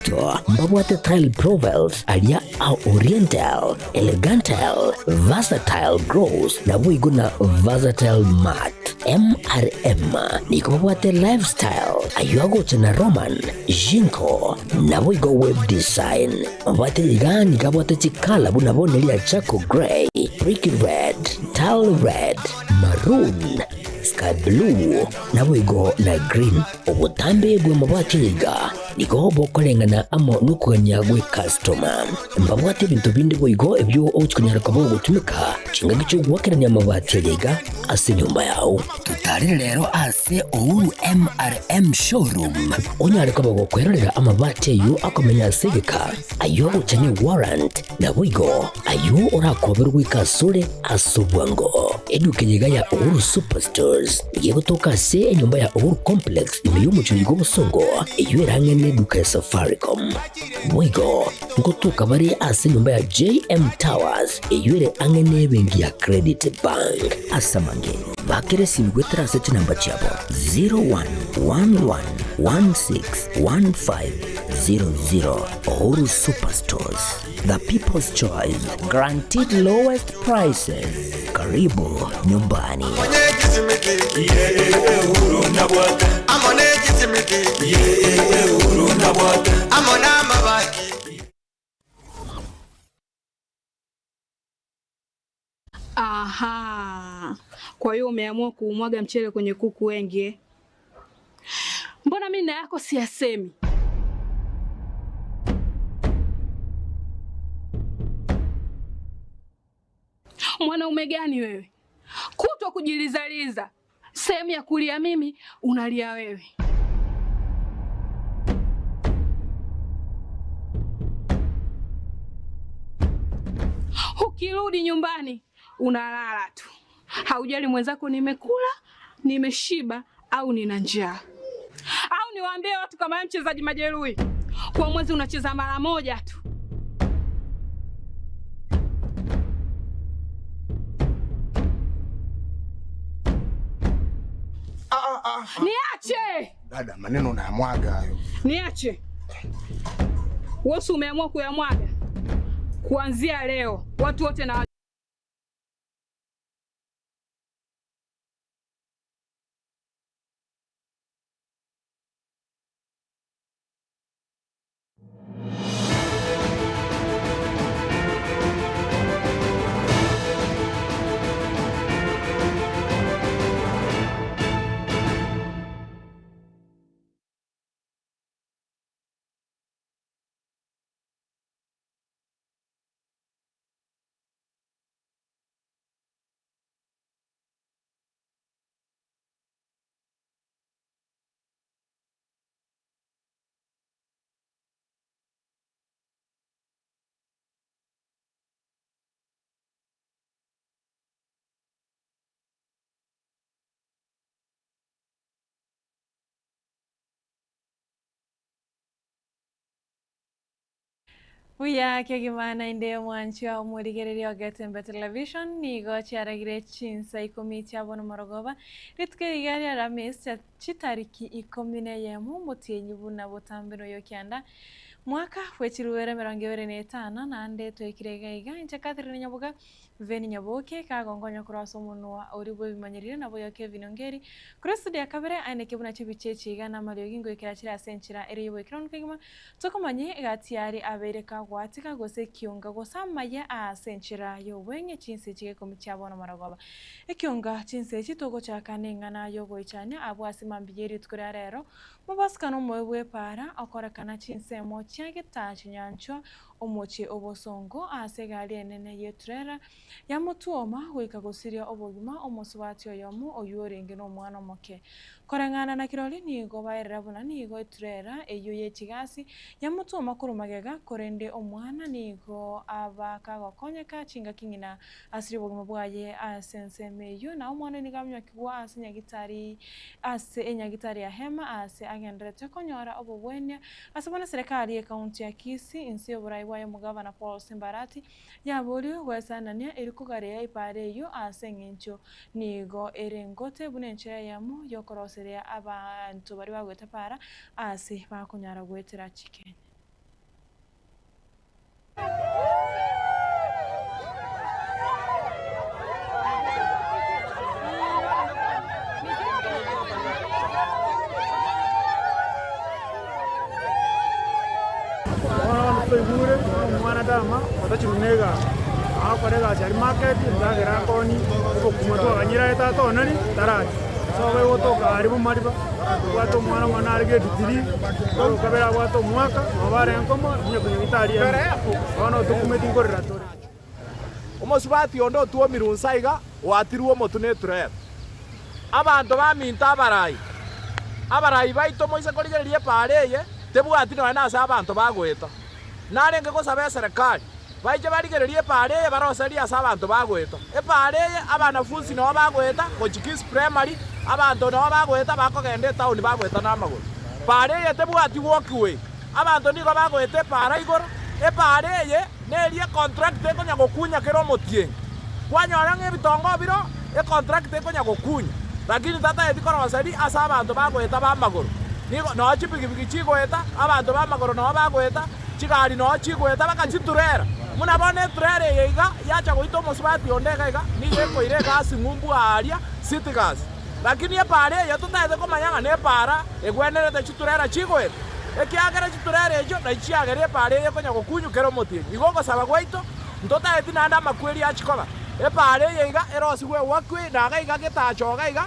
Kito, mbabwate tile profiles, alia au oriental, elegantal, versatile grows, na wigo na versatile mat. MRM, niko mbabwate lifestyle, ayuago chana Roman, Jinko, na wigo web design. Mbabwate ligani kabwate chikala bunabonelia Chaco Grey, Bricky Red, Tile Red, Maroon, Sky Blue, na wigo na green. Obutambe bwe mbabwate liga niko bokolengana amo nukuganya gwe customer. Mbabwate bintu bindi bwigo ebyo ochikunyara kabo gutumika chinga gicho gwakeranya amabati liga ase nyumba yao. Tutari rero ase Ouru MRM showroom onyare kabo gukwerera amabati yu akomenya asegeka ayo uchanye warrant na bwigo ayo urakoberwa ikasure asubwango. Edukenyiga ya Ouru Superstores yego toka se nyumba ya Ouru Complex imiyo chigo busongo iyo erangene duka ya Safaricom. Mwigo ngotuka bari ase nyumba ya JM Towers iyo ere angene bengi ya Credit Bank asamange bakere simgwe trase chinamba chabo 0111161500. Ouru Superstores, the people's choice, guaranteed lowest prices. Karibu nyumbani. Aha. Kwa hiyo umeamua kuumwaga mchele kwenye kuku wengi. Mbona mimi na yako siyasemi? Mwanaume gani wewe? Kutwa kujilizaliza. Sehemu ya kulia mimi, unalia wewe. Ukirudi nyumbani, unalala tu. Haujali mwenzako nimekula, nimeshiba au nina njaa. Au niwaambie watu kama mchezaji majeruhi. Kwa mwezi unacheza mara moja tu. Niache! Dada, maneno unayamwaga hayo. Niache. Wewe umeamua kuyamwaga. Kuanzia leo watu wote na Uya kegimana inde mwanchwa umurigererio Getembe Television nigo chiaragire Chinsa Ikomi chabona morogoba ritke igari aramis chitariki Ikomi ne yemu mutienyi buna botambiro yokyanda mwaka wechiruwere 2025 nande twekirega iga inchakathirine Nyaboga veni Nyaboke kagongonya kuraso munwa oribo bimanyirire nabo yoke vinongeri kuresti ya kabere aineke buna chibichechi iga na Mario gingo ikirachira senchira eribo ikron kigima tokomanye gatiari abereka gwatika gose Ekeonga gosamaya a senchira yo wenye Chinsa chige komichabona maragoba Ekeonga Chinsa chitogo chakanengana yo goichane abo asimambiyeri tukura rero mubaskano mwebwe para akorekana Chinsa mo chiage tachinyancho omochi obosongo asegali enene yetrera yamutuoma gwikagosiria obogima omosubatio yomu oyurenge no mwana moke korangana na kiroli nigo bairera buna nigo etrera eyo yechigasi yamutuoma kurumagega korende omwana nigo abakagokonyeka chinga kingina asiri bogima bwaye asensemeyo na omwana nigamnya kigwa asinyagitari ase enyagitari ya hema ase agendrete konyora obobwenya asabona serikali ya kaunti ya Kisii insi oburaiwa ya mugavana Paul Simbarati yaburi wesanania irikugare ipare yo asengencho nigo erengote bunenche yamu yokoroseria abantu bari bagwete para ase bakunyara gwetera chicken to igure mwana dama watachirunega akorega chari market ndagera koni ko kumoto ganyira eta to nani taraji so we wotoka aribu mariba wato mwana mwana arige ditiri ko kabera wato mwaka mabare nkomo nye kunyitari ya ono tukumeti ngorira to umusubati ondo tuo mirunsaiga watiruo motune turera abantu baminta abarayi baito moise korigererie pareye tebwati no na asa abantu bagweta narenge gosaba serikali baije barigererie pareye baroseria asa abantu bagweta pareye abanafunzi no bagweta Kisii primary abantu no bagweta bakogende town bagweta na maguru pareye tebwati walkway abantu nigo bagwete para igoro pareye nerie contract ekonya gokunya kero motieng kwanyora ngebitongo biro contract ekonya gokunya lakini tata etikora wasari asa abantu bagweta ba maguru nigo no chipigipigi chigweta abantu ba maguru no bagweta chigari no chigweta bakachiturera munabone turere yeiga yacha goito musubati ondega iga niye koire gasi ngumbu aria city gas lakini pare ya tutaete komanyanga ne para egwenerete chiturera chigweta ekiagera chiturere ejo na chiagere pare yekonya gokunyukero motie igogo saba gwaito ntotaete nanda makweli achikoba pare yeiga erosi gwe wakwe naga iga getachoga iga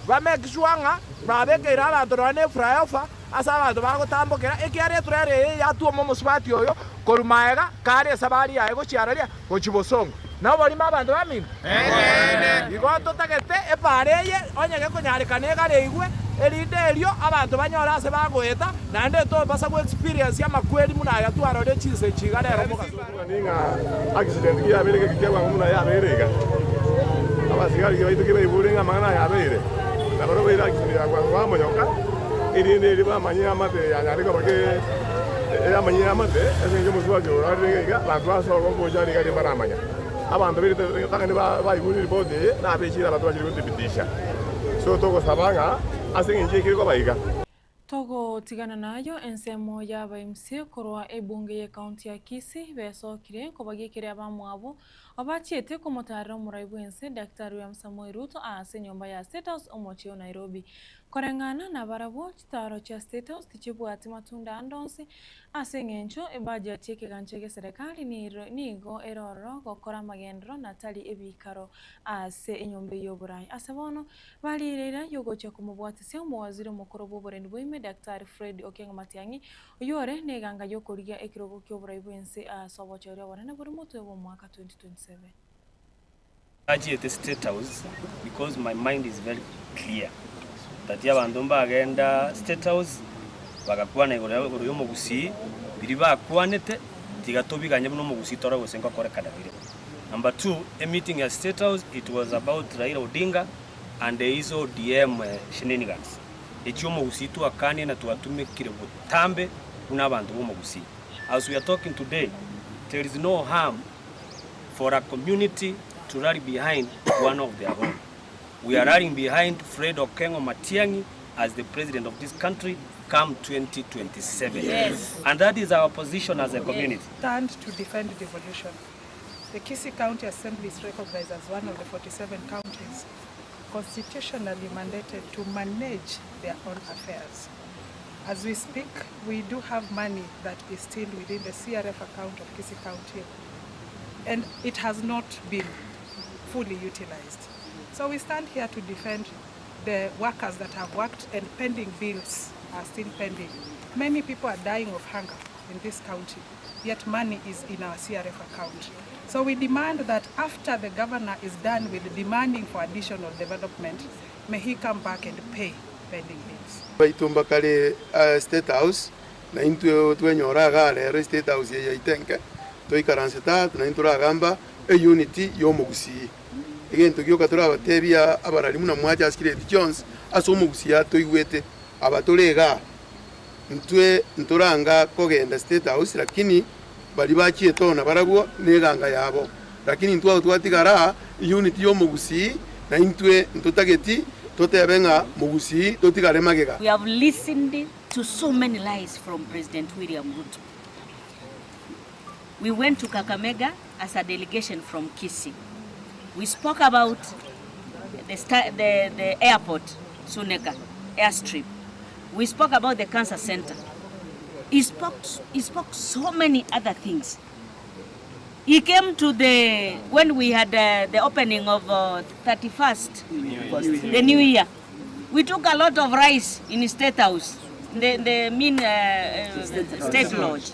bamekishwanga babekera abantu rone flyover asa abantu bagotambukira ekiare turere yatuo musubati oyo korumaega kare sabari yae gochiararia gochibosongo nabo bari abantu baminga igoto tagete epareye onyege konyarekanega reigwe eriderio abantu banyora ase bagweta nande to basa go experience ya makweli muna ya tuarore chise chigarero ninga accident ya berege kikwa muna ya berega abasigari baito kibe iburinga magana ya bere na baro bera accident ya kwa monyoka irinde riba manyia mate ya nyariko bake ya manyia mate ese nje muswa jo rarega la twaso go go jari gari baramanya abantu biri takane ba iburi bode na bechira batwa jiri kubitisha so toko sabanga ase nje kiriko baiga togo tigana nayo ensemo ya baimse korwa ebunge ye county ya Kisii besokire kobagikire abamwabo abachiete komotarira muraibu ense Dr. William Samoei Ruto ase nyomba ya State House omochio Nairobi korengana na barabo chitaro cha State House tichibwati matunda andonse ase ngencho ebaja cheke ganchege serikali nigo eroro gokora magendro natali ebikaro ase enyombe yoburai asebono balirera yogocha kumubwatisya umuwaziri mukuru bw'oburendi bw'ime Dr. Fred Okenga Matiang'i oyore neganga yokorigia ekirogo ky'oburai bw'ense asobochorya barane buri mutwe bo mwaka 2027 Aji at the State House because my mind is very clear that yabantu bagenda State House bagakwana igoro yo mugusi biri bakwanete tigatobiganye no mugusi tora gosenga kore kadabire. Number 2, a meeting at State House, it was about Raila Odinga and the ODM shenanigans. Echo mugusi tu akane na tuatumikire butambe unabantu bo mugusi. As we are talking today, there is no harm for a community to rally behind one of their own. We are rallying behind Fred Okenga Matiang'i as the president of this country come 2027. Yes. And that is our position as a community. Stand to defend devolution. The Kisii County Assembly is recognized as one of the 47 counties constitutionally mandated to manage their own affairs. As we speak, we do have money that is still within the CRF account of Kisii County, and it has not been fully utilized. So we stand here to defend the workers that have worked, and pending bills are still pending. Many people are dying of hunger in this county, yet money is in our CRF account. So we demand that after the governor is done with demanding for additional development, may he come back and pay pending bills. Baitumba kale State House na intu twenyoraga le State House ya itenke toikaranseta na intura gamba unity yo mugusi egento gyoka turabatebia abarari muna mwaja askire Jones aso mugusi atoigwete abatolega ntwe nturanga kogenda State House lakini bali bachiye tona baragwo neganga yabo lakini ntwa twatigara unity yo mugusi na intwe ntutageti totebenga mugusi totigare magega. We have listened to so many lies from President William Ruto. We went to Kakamega as a delegation from Kisii. We spoke about the airport, Suneka, airstrip. We spoke about the cancer center. He spoke so many other things. He came to when we had the opening of 31st, the New Year. We took a lot of rice in State House, the State Lodge.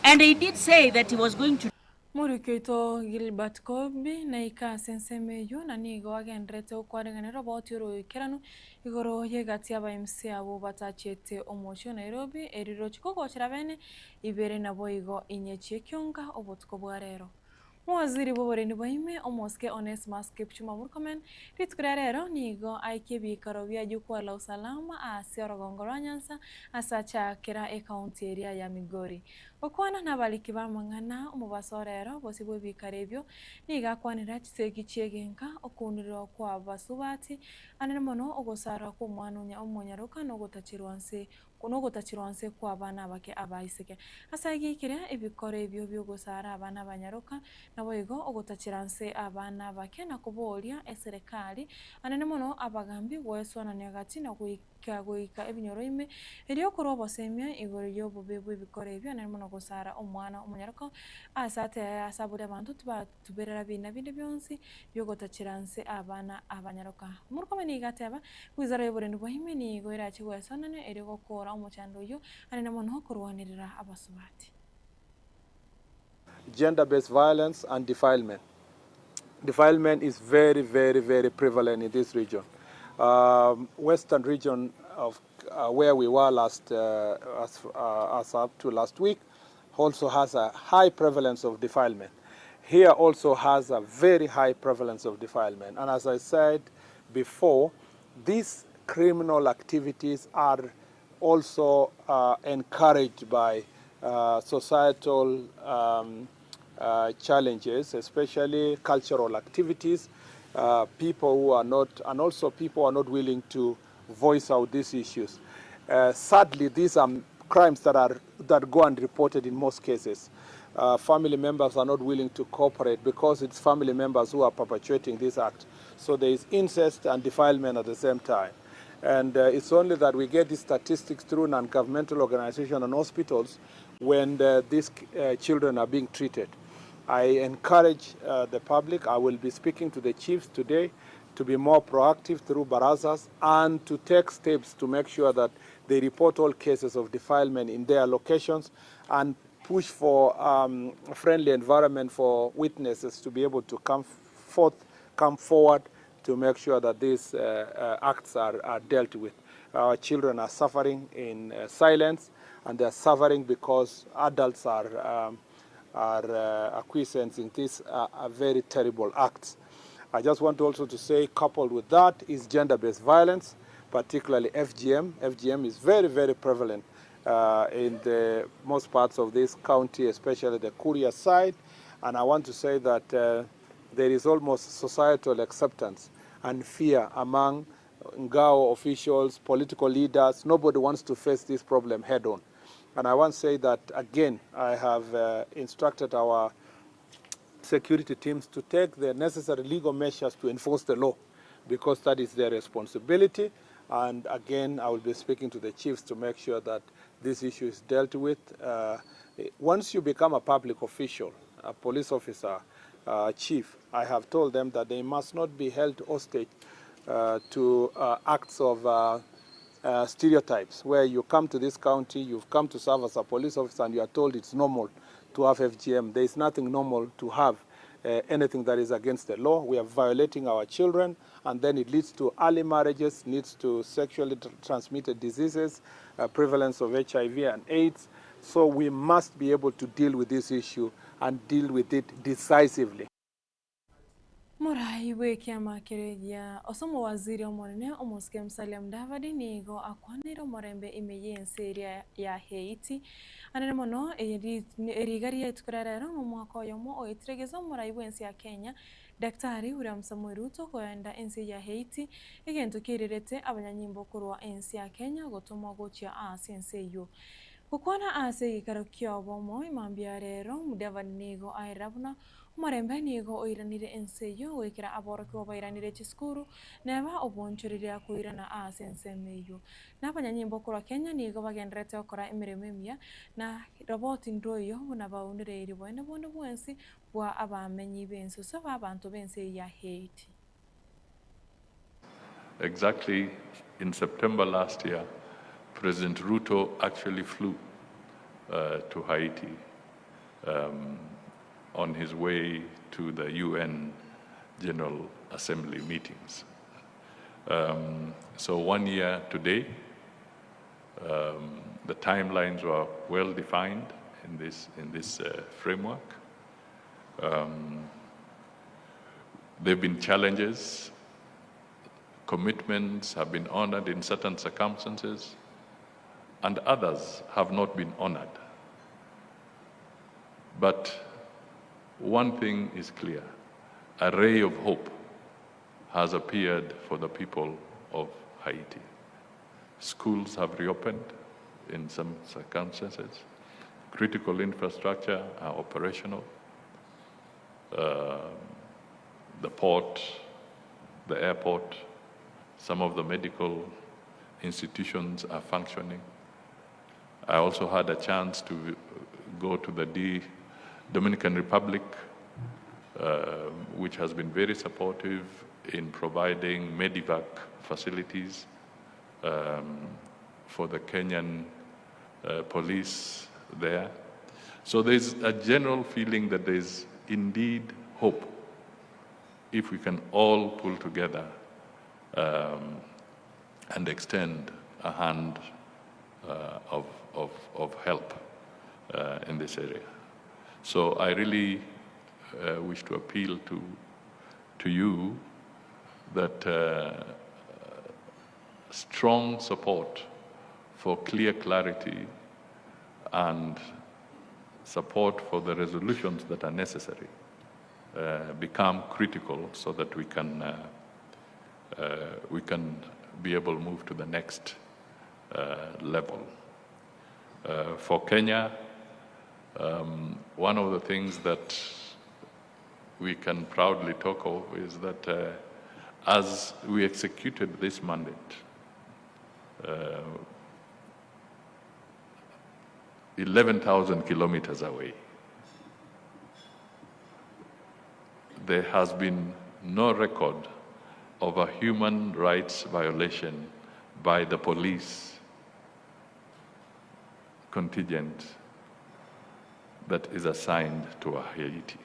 And he did say that he was going to Murikeito Gilbert Kobi na ika senseme yu na nigo agendrete ukwarenganiro botiro ikeranu igoro yegati aba MC abo batachete omosho Nairobi eriro chikoko chiravene ibere nabo igo inyechi Ekeonga obotko bwarero. Waziri b'uburinzi bw'ime Omoske Onesmus Kipchumba Murkomen ritukura rero nigo aikebi karobia jukwaa la usalama asiorogongo rwa Nyanza asachakira ekaunti area ya Migori okwana nabaliki bamang'ana omubaso rero bosi bw'ebikarebyo niga kwanira chiseki chiegenka okunirwa kwa basubati anene mono ogosara kwa mwana omunyaruka nogotachirwanse kunogotachirwanse kwa abana bake abaiseke asagikire ebikorebyo byogosara abana banyaruka nabo igo ogotachiranse abana bake na kuboria eserikali anene mono abagambi gweswana nyagati na goika ebinyoroime eriyo kurobo semya igoro yobobe bikorebyo anene mono gosara omwana omunyaruka asabure abantu tuberera bina binde byonsi byogotachiranse abana abanyaruka Murkomen igateba wizara y'uburinzi bw'ime ni goira chigwesonane eriyo gukora omuchando yo anene mono kurwanirira abasubati. Gender-based violence and defilement. Defilement is very, very, very prevalent in this region. Western region of where we were last, as up to last week, also has a high prevalence of defilement. Here also has a very high prevalence of defilement. And as I said before, these criminal activities are also encouraged by societal challenges, especially cultural activities, people who are not, and also people who are not willing to voice out these issues. Sadly, these are crimes that go unreported in most cases. Family members are not willing to cooperate because it's family members who are perpetuating this act. So there is incest and defilement at the same time. And it's only that we get these statistics through non-governmental organizations and hospitals when these children are being treated. I encourage the public, I will be speaking to the chiefs today to be more proactive through barazas and to take steps to make sure that they report all cases of defilement in their locations and push for a friendly environment for witnesses to be able to come forward to make sure that these acts are dealt with. Our children are suffering in silence, and they are suffering because adults are acquiescing these very terrible acts. I just want also to say, coupled with that, is gender-based violence, particularly FGM. FGM is very, very prevalent in the most parts of this county, especially the Kuria side. And I want to say that there is almost societal acceptance and fear among Ngao officials, political leaders. Nobody wants to face this problem head-on. And I want to say that, again, I have instructed our security teams to take the necessary legal measures to enforce the law, because that is their responsibility. And again, I will be speaking to the chiefs to make sure that this issue is dealt with. Once you become a public official, a police officer, chief, I have told them that they must not be held hostage to acts of stereotypes, where you come to this county, you've come to serve as a police officer, and you are told it's normal to have FGM. There is nothing normal to have anything that is against the law. We are violating our children, and then it leads to early marriages, leads to sexually transmitted diseases, prevalence of HIV and AIDS. So we must be able to deal with this issue and deal with it decisively. Morai weki amakeregia osomo waziri omonene Omoske Musalia Mudavadi nigo akwanira omorembe imeye enseria ya Haiti anene mono erigari yetukurarero mu mwaka oyomo oitiregeza morai wensi ya Kenya Daktari William Samoei Ruto kwenda ensi ya Haiti egento kirirete abanyanyimbo kurwa ensi ya Kenya gotuma gochia ensi yo Kukwana ase ikaro kyobo mo imambia rero mudavani nigo airabuna umarembe nigo oiranire enseyo wekira aboro ko bairanire chiskuru neba obonchorire akuirana ase ensemeyo nabanyanyimbo kora Kenya nigo bagendrete okora emirimo emia na robot ndoyo buna baunire iri bwene bono bwensi bwa abamenyi benso so abantu bense ya Haiti. Exactly in September last year, President Ruto actually flew to Haiti on his way to the UN General Assembly meetings. So 1 year today, the timelines were well defined in this framework. There have been challenges. Commitments have been honored in certain circumstances, and others have not been honored. But one thing is clear: a ray of hope has appeared for the people of Haiti. Schools have reopened in some circumstances. Critical infrastructure are operational. The port, the airport, some of the medical institutions are functioning. I also had a chance to go to the Dominican Republic, which has been very supportive in providing Medivac facilities for the Kenyan police there. So there's a general feeling that there's indeed hope if we can all pull together and extend a hand of help in this area. So I really wish to appeal to you that strong support for clear clarity and support for the resolutions that are necessary become critical so that we can be able to move to the next level. For Kenya, one of the things that we can proudly talk of is that as we executed this mandate, 11,000 kilometers away, there has been no record of a human rights violation by the police contingent that is assigned to Haiti.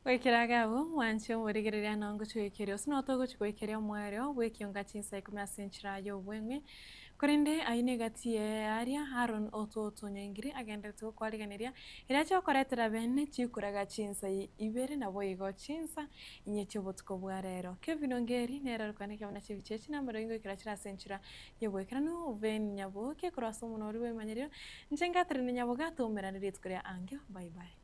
Wekiragabo wancho murigereria nango chwekerio sinotogo chwekerio mwereo Ekeonga Chinsa Ikomi asenchirayo bwengwe korende aine gatie aria Haron ototo nyengiri agendete kwariganiria iracho koretera bene chikuraga Chinsa ibere na boigo Chinsa inyecho botko bwarero Kevin Ongeri nera rukane na chivichechi na maringo kirachira senchira yebwekrano ben Nyaboga kroso munori we manyerio njenga trene Nyaboga tumera ndiritskuria angyo bye bye.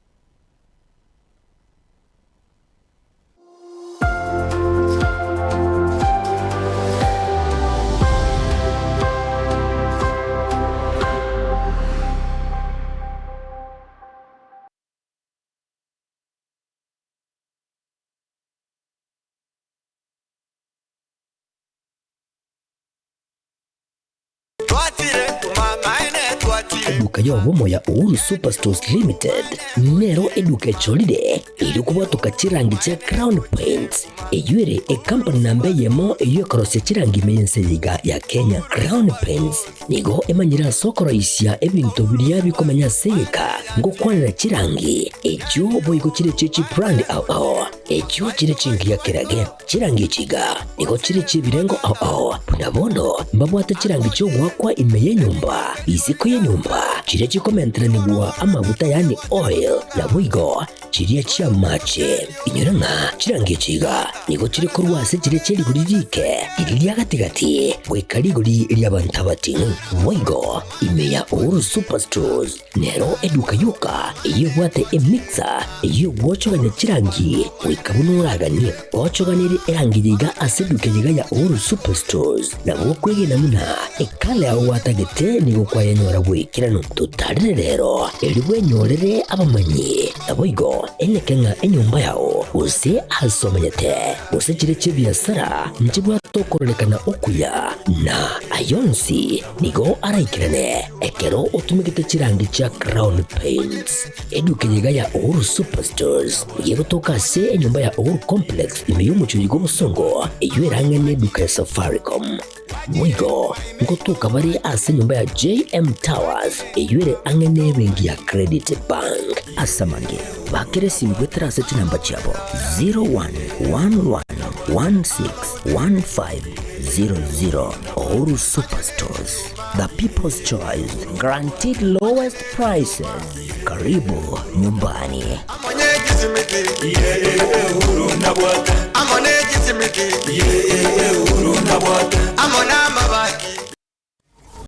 Eduka yobomo ya Uhuru Superstores Limited nero eduka cholide ili kubatuka chirangi cha Crown Paints eyuere company nambe yemo eyokorose chirangi meyense yiga ya Kenya. Crown Paints nigo emanyira sokoro isya ebintu biriya bikomanya seka ngo kwanira chirangi ekyo boyiko chire chichi brand ao ekyo chire chingi ya kirage chirangi chiga nigo chire chibirengo ao punabono mbabwate chirangi cyo gwakwa imeye nyumba iziko ye nyumba chire chikomentrani bwa amavuta yani oil na bwigo chiria chia mache inyoranga chirangi chiga nigo chiri kurwase chiri chiri guririke iriria gatigati gwikari guri ria bantabati moigo imeya Uhuru Superstores nero eduka yuka iyo gwate emixer iyo gwochoganya chirangi wikabunuragani gwochoganire erangi yiga aseduke yiga ya Uhuru Superstores na gwokwege namuna ekale aho watagete nigo kwayanyora gwikirano tutarire rero eriwe nyorere abamanyi naboigo Ekeonga enyumba yao use asomanyete use chire chibiasara nchibwa tokorelekana okuya na ayonsi nigo araikirane ekero utumikite chirangi cha Crown Paints eduke yiga ya Uhuru Superstores yego tokase enyumba ya Uhuru Complex imeyumucho yigo musongo eyueranga neduka ya Safaricom mwigo ngotuka bari ase nyumba ya JM Towers eyuere angene bengi ya Credit Bank asamange bakere simbwetera seti namba chabo 0111161500 Uhuru Superstores, the people's choice, guaranteed lowest prices. Karibu nyumbani. Uhuru